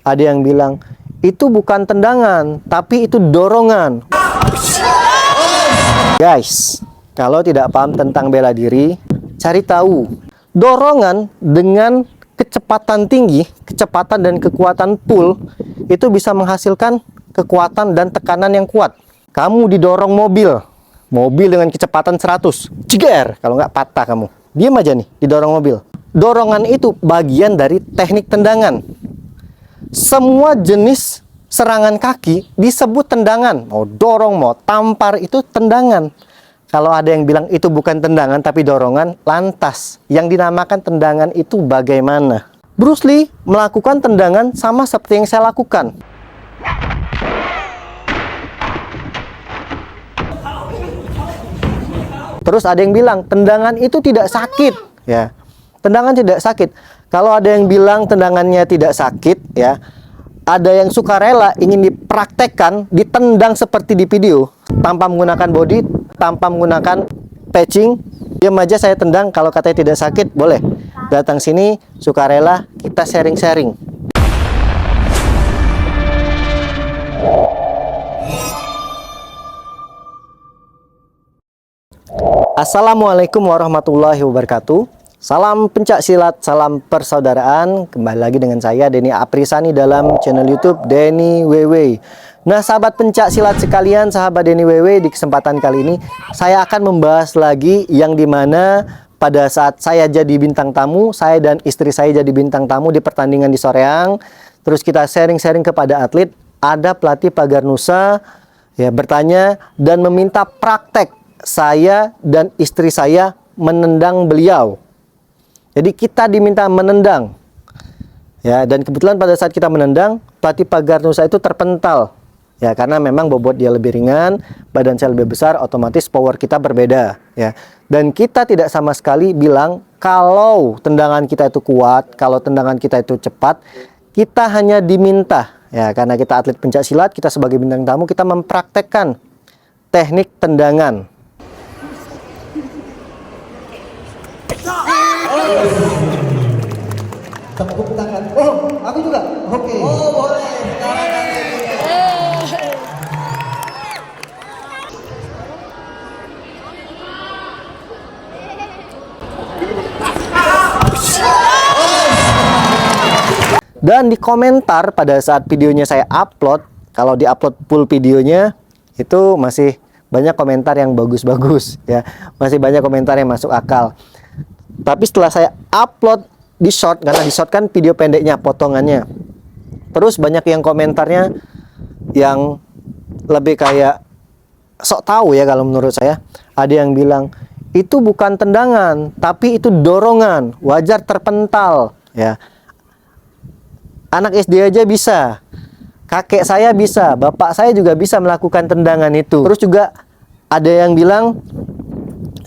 Ada yang bilang itu bukan tendangan, tapi itu dorongan. Guys, kalau tidak paham tentang bela diri, cari tahu. Dorongan dengan kecepatan tinggi, kecepatan dan kekuatan pull itu bisa menghasilkan kekuatan dan tekanan yang kuat. Kamu didorong mobil dengan kecepatan 100, jeger, kalau nggak patah kamu. Diam aja nih, didorong mobil. Dorongan itu bagian dari teknik tendangan. Semua jenis serangan kaki disebut tendangan. Mau dorong, mau tampar, itu tendangan. Kalau ada yang bilang itu bukan tendangan tapi dorongan, lantas yang dinamakan tendangan itu bagaimana? Bruce Lee melakukan tendangan sama seperti yang saya lakukan. Terus ada yang bilang tendangan itu tidak sakit, ya. Tendangan tidak sakit. Kalau ada yang bilang tendangannya tidak sakit, ya. Ada yang sukarela ingin dipraktekkan, ditendang seperti di video, tanpa menggunakan body, tanpa menggunakan patching. Diam aja saya tendang, kalau katanya tidak sakit, boleh. Datang sini, sukarela, kita sharing-sharing. Assalamualaikum warahmatullahi wabarakatuh. Salam pencak silat, salam persaudaraan. Kembali lagi dengan saya Denny Aprisani dalam channel YouTube Denny WW. Nah, sahabat pencak silat sekalian, sahabat Denny WW, di kesempatan kali ini saya akan membahas lagi yang dimana pada saat saya jadi bintang tamu, saya dan istri saya jadi bintang tamu di pertandingan di Soreang. Terus kita sharing-sharing kepada atlet. Ada pelatih Pagar Nusa ya bertanya dan meminta praktek saya dan istri saya menendang beliau. Jadi kita diminta menendang, ya. Dan kebetulan pada saat kita menendang, pelatih Pagar Nusa itu terpental, ya, karena memang bobot dia lebih ringan, badan saya lebih besar, otomatis power kita berbeda, ya. Dan kita tidak sama sekali bilang kalau tendangan kita itu kuat, kalau tendangan kita itu cepat. Kita hanya diminta, ya, karena kita atlet pencak silat, kita sebagai bintang tamu, kita mempraktekkan teknik tendangan. Tepuk tangan. Oh, aku juga. Oke. Oh, boleh. Dan di komentar pada saat videonya saya upload, kalau di upload full videonya itu masih banyak komentar yang bagus-bagus, ya. Masih banyak komentar yang masuk akal. Tapi setelah saya upload di short, karena di short kan video pendeknya, potongannya, terus banyak yang komentarnya yang lebih kayak sok tahu, ya, kalau menurut saya. Ada yang bilang itu bukan tendangan tapi itu dorongan, wajar terpental, ya. Anak SD aja bisa, kakek saya bisa, bapak saya juga bisa melakukan tendangan itu. Terus juga ada yang bilang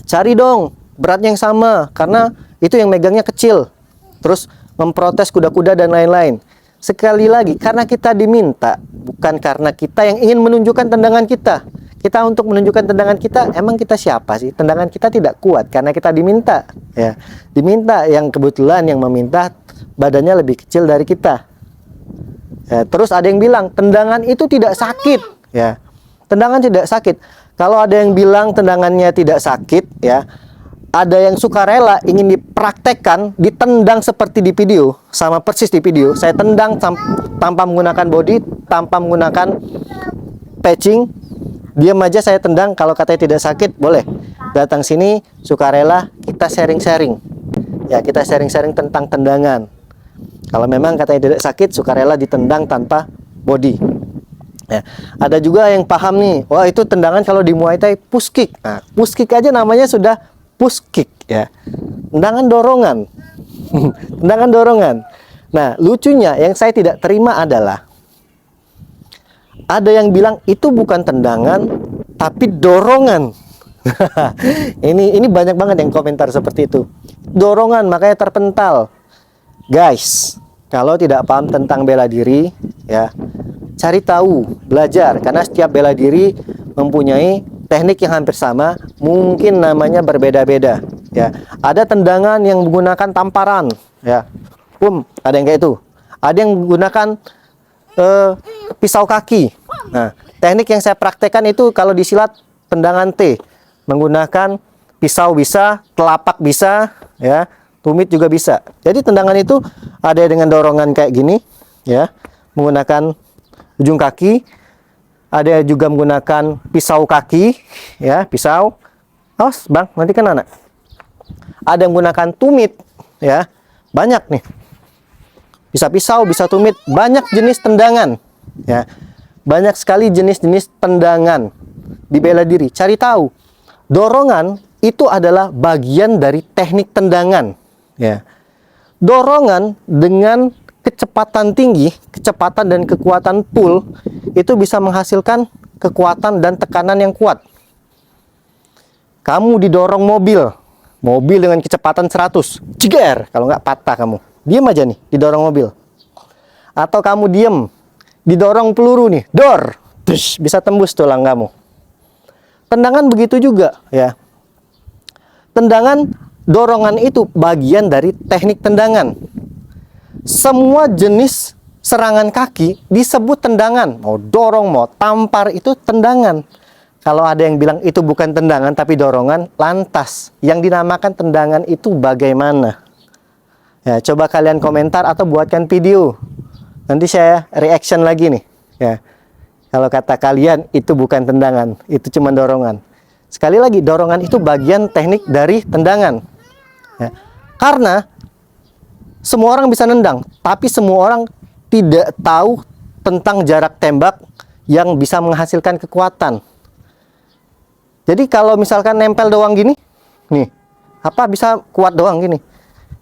cari dong beratnya yang sama, karena itu yang megangnya kecil. Terus memprotes kuda-kuda dan lain-lain. Sekali lagi, karena kita diminta, bukan karena kita yang ingin menunjukkan tendangan kita. Kita untuk menunjukkan tendangan kita, emang kita siapa sih? Tendangan kita tidak kuat karena kita diminta, ya. Diminta, yang kebetulan yang meminta badannya lebih kecil dari kita. Ya, terus ada yang bilang tendangan itu tidak sakit, ya. Tendangan tidak sakit. Kalau ada yang bilang tendangannya tidak sakit, ya. Ada yang sukarela ingin dipraktekkan, ditendang seperti di video, sama persis di video. Saya tendang tanpa menggunakan body, tanpa menggunakan patching. Diam aja saya tendang, kalau katanya tidak sakit, boleh. Datang sini, sukarela, kita sharing-sharing. Ya, kita sharing-sharing tentang tendangan. Kalau memang katanya tidak sakit, sukarela ditendang tanpa body. Ya. Ada juga yang paham nih, wah itu tendangan kalau di Muay Thai push kick. Nah, push kick aja namanya sudah push kick, ya. Tendangan dorongan. Tendangan dorongan. Nah, lucunya yang saya tidak terima adalah ada yang bilang itu bukan tendangan tapi dorongan. Ini banyak banget yang komentar seperti itu. Dorongan makanya terpental. Guys, kalau tidak paham tentang bela diri, ya, cari tahu, belajar, karena setiap bela diri mempunyai teknik yang hampir sama, mungkin namanya berbeda-beda, ya. Ada tendangan yang menggunakan tamparan, ya. Ada yang kayak itu. Ada yang menggunakan pisau kaki. Nah, teknik yang saya praktekkan itu kalau di silat tendangan T, menggunakan pisau bisa, telapak bisa, ya, tumit juga bisa. Jadi tendangan itu ada dengan dorongan kayak gini, ya, menggunakan ujung kaki. Ada juga menggunakan pisau kaki, ya, pisau. Awas, Bang, nanti kena anak. Ada yang menggunakan tumit, ya, banyak nih. Bisa pisau, bisa tumit, banyak jenis tendangan, ya, banyak sekali jenis-jenis tendangan di bela diri. Cari tahu, dorongan itu adalah bagian dari teknik tendangan, ya. Dorongan dengan kecepatan tinggi, kecepatan dan kekuatan pull itu bisa menghasilkan kekuatan dan tekanan yang kuat. Kamu didorong mobil dengan kecepatan 100, jeger, kalau nggak patah kamu. Diam aja nih, didorong mobil. Atau kamu diam, didorong peluru nih, dor, tush, bisa tembus tulang kamu. Tendangan begitu juga, ya. Tendangan, dorongan itu bagian dari teknik tendangan. Semua jenis serangan kaki disebut tendangan. Mau dorong, mau tampar, itu tendangan. Kalau ada yang bilang itu bukan tendangan tapi dorongan, lantas yang dinamakan tendangan itu bagaimana? Ya, coba kalian komentar atau buatkan video. Nanti saya reaction lagi nih. Ya. Kalau kata kalian itu bukan tendangan, itu cuma dorongan. Sekali lagi, dorongan itu bagian teknik dari tendangan. Ya. Karena semua orang bisa nendang, tapi semua orang tidak tahu tentang jarak tembak yang bisa menghasilkan kekuatan. Jadi kalau misalkan nempel doang gini, nih, apa bisa kuat doang gini?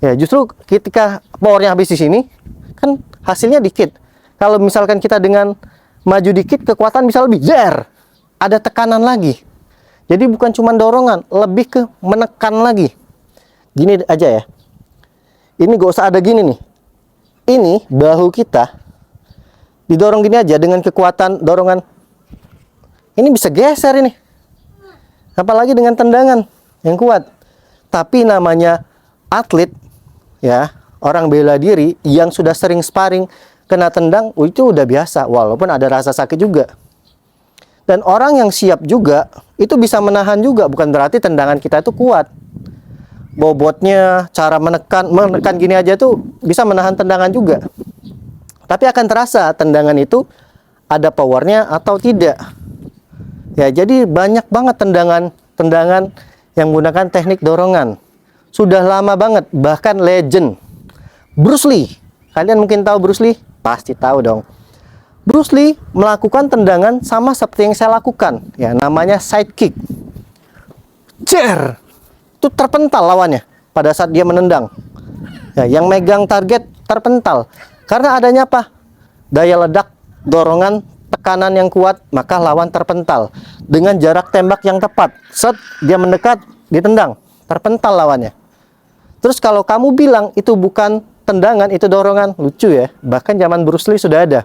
Ya, justru ketika powernya habis di sini, kan hasilnya dikit. Kalau misalkan kita dengan maju dikit, kekuatan bisa lebih, ada tekanan lagi. Jadi bukan cuma dorongan, lebih ke menekan lagi. Gini aja ya. Ini gak usah ada gini nih. Ini bahu kita didorong gini aja dengan kekuatan dorongan. Ini bisa geser ini. Apalagi dengan tendangan yang kuat. Tapi namanya atlet, ya, orang bela diri yang sudah sering sparring kena tendang, itu udah biasa, walaupun ada rasa sakit juga. Dan orang yang siap juga itu bisa menahan juga, bukan berarti tendangan kita itu kuat. Bobotnya, cara menekan gini aja tuh bisa menahan tendangan juga. Tapi akan terasa tendangan itu ada powernya atau tidak. Ya, jadi banyak banget tendangan yang menggunakan teknik dorongan. Sudah lama banget, bahkan legend. Bruce Lee. Kalian mungkin tahu Bruce Lee? Pasti tahu dong. Bruce Lee melakukan tendangan sama seperti yang saya lakukan. Ya, namanya side kick. Itu terpental lawannya pada saat dia menendang. Ya, yang megang target terpental. Karena adanya apa? Daya ledak, dorongan, tekanan yang kuat, maka lawan terpental. Dengan jarak tembak yang tepat, set dia mendekat, ditendang, terpental lawannya. Terus kalau kamu bilang itu bukan tendangan, itu dorongan, lucu ya. Bahkan zaman Bruce Lee sudah ada.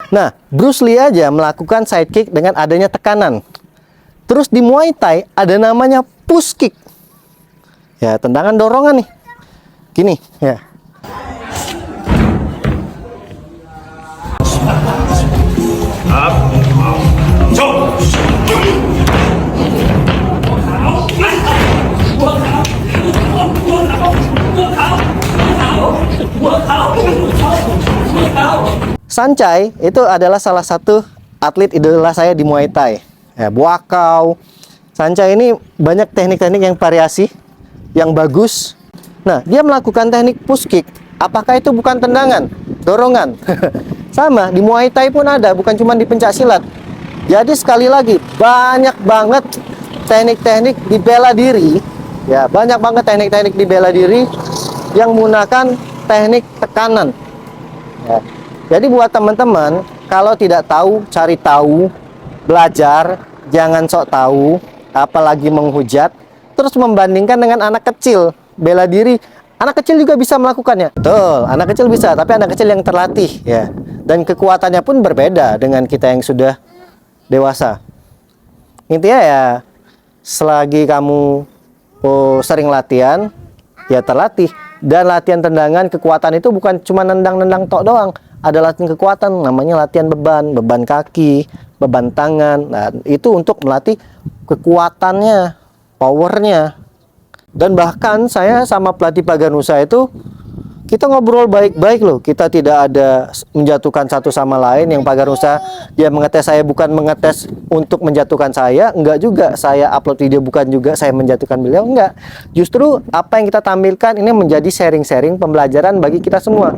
Nah, Bruce Lee aja melakukan side kick dengan adanya tekanan. Terus di Muay Thai ada namanya push kick. Ya, tendangan dorongan nih. Gini, ya. Sancai itu adalah salah satu atlet idola saya di Muay Thai. Ya, Buakau. Sancai ini banyak teknik-teknik yang variasi, yang bagus. Nah, dia melakukan teknik push kick. Apakah itu bukan tendangan? Dorongan. Sama, di Muay Thai pun ada, bukan cuma di pencaksilat. Jadi sekali lagi, banyak banget teknik-teknik di bela diri. Ya, banyak banget teknik-teknik di bela diri yang menggunakan teknik tekanan. Ya. Jadi buat teman-teman, kalau tidak tahu, cari tahu, belajar, jangan sok tahu, apalagi menghujat, terus membandingkan dengan anak kecil, bela diri. Anak kecil juga bisa melakukannya. Betul, anak kecil bisa, tapi anak kecil yang terlatih, ya. Dan kekuatannya pun berbeda dengan kita yang sudah dewasa. Intinya ya, selagi kamu sering latihan, ya terlatih. Dan latihan tendangan kekuatan itu bukan cuma nendang-nendang tok doang. Ada latihan kekuatan namanya latihan beban, beban kaki, beban tangan. Nah, itu untuk melatih kekuatannya, powernya. Dan bahkan saya sama pelatih Paganusa itu kita ngobrol baik-baik loh. Kita tidak ada menjatuhkan satu sama lain. Yang Paganusa dia mengetes saya bukan mengetes untuk menjatuhkan saya. Enggak juga. Saya upload video bukan juga saya menjatuhkan beliau. Enggak. Justru apa yang kita tampilkan ini menjadi sharing-sharing pembelajaran bagi kita semua.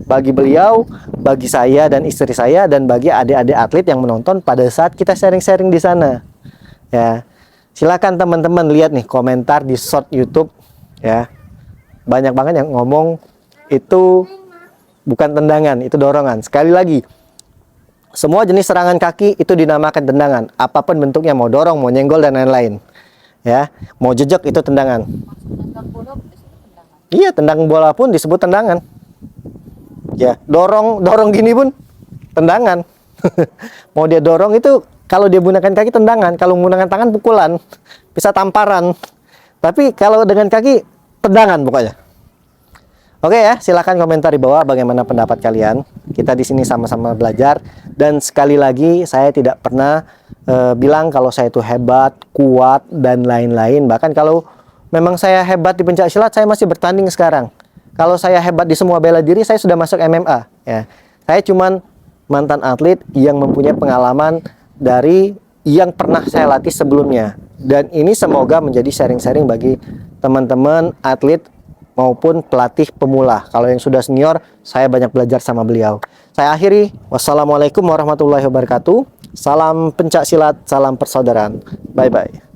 Bagi beliau, bagi saya dan istri saya, dan bagi adik-adik atlet yang menonton pada saat kita sharing-sharing di sana. Ya. Silakan teman-teman lihat nih komentar di short YouTube ya. Banyak banget yang ngomong itu bukan tendangan, itu dorongan. Sekali lagi, semua jenis serangan kaki itu dinamakan tendangan. Apapun bentuknya, mau dorong, mau nyenggol dan lain-lain. Ya, mau jejak itu tendangan. Iya, tendang bola pun disebut tendangan. Ya, dorong gini pun tendangan. Mau dia dorong itu kalau dia gunakan kaki tendangan, kalau menggunakan tangan pukulan, bisa tamparan. Tapi kalau dengan kaki tendangan pokoknya. Oke ya, silakan komentar di bawah bagaimana pendapat kalian. Kita di sini sama-sama belajar, dan sekali lagi saya tidak pernah bilang kalau saya itu hebat, kuat dan lain-lain. Bahkan kalau memang saya hebat di pencak silat, saya masih bertanding sekarang. Kalau saya hebat di semua bela diri, saya sudah masuk MMA ya. Saya cuman mantan atlet yang mempunyai pengalaman dari yang pernah saya latih sebelumnya. Dan ini semoga menjadi sharing-sharing bagi teman-teman atlet maupun pelatih pemula. Kalau yang sudah senior, saya banyak belajar sama beliau. Saya akhiri. Wassalamualaikum warahmatullahi wabarakatuh. Salam pencak silat, salam persaudaraan. Bye-bye.